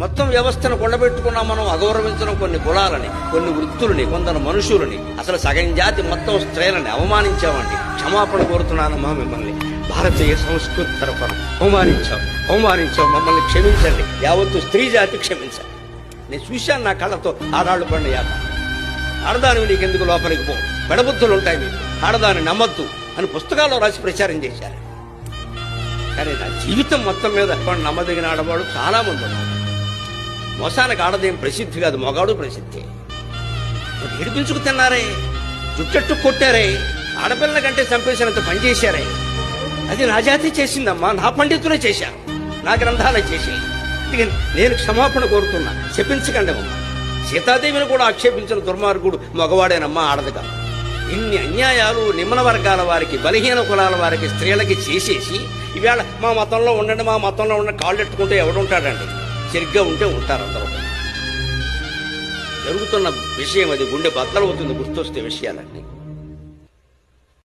మొత్తం వ్యవస్థను కొండబెట్టుకున్నాం మనం. అగౌరవించడం కొన్ని కులాలని, కొన్ని వృత్తులని, కొందరు మనుషులని, అసలు సగం జాతి మొత్తం స్త్రీలని అవమానించామండి. క్షమాపణ కోరుతున్నానమ్మా మిమ్మల్ని. భారతీయ సంస్కృతి తరఫున అవమానించాం, మమ్మల్ని క్షమించండి. యావత్తు స్త్రీ జాతి క్షమించండి. నేను చూశాను నా కళ్ళతో ఆడాళ్ళు పండు యాత. ఆడదాని నీకెందుకు లోపలికి పో, పెడబుద్ధులు ఉంటాయి మీకు, ఆడదాన్ని నమ్మద్దు అని పుస్తకాల్లో రాసి ప్రచారం చేశారు. కానీ నా జీవితం మొత్తం మీద నమ్మదగిన ఆడవాడు చాలా మంది ఉన్నారు. మోసానికి ఆడదేం ప్రసిద్ధి కాదు, మొగాడు ప్రసిద్ధి. ఏడిపించుకు తిన్నారే, జుట్టెట్టు కొట్టారే, ఆడపిల్లల కంటే చంపేసినంత పని చేశారే. అది నా జాతి చేసిందమ్మా, నా పండితులే చేశారు, నా గ్రంథాలే చేశాయి. నేను క్షమాపణ కోరుతున్నా, చెప్పించకండి అమ్మా. సీతాదేవిని కూడా ఆక్షేపించిన దుర్మార్గుడు మగవాడేనమ్మా, ఆడదుగా. ఇన్ని అన్యాయాలు నిమ్న వర్గాల వారికి, బలహీన కులాల వారికి, స్త్రీలకి చేసేసి ఈవేళ మా మతంలో ఉండండి, మా మతంలో ఉండండి కాళ్ళు ఎట్టుకుంటే ఎవడుంటాడండి? సరిగ్గా ఉంటే ఉంటారు అందరూ. జరుగుతున్న విషయం అది, గుండె బద్దలవుతుంది గుర్తొస్తే విషయాలన్నీ.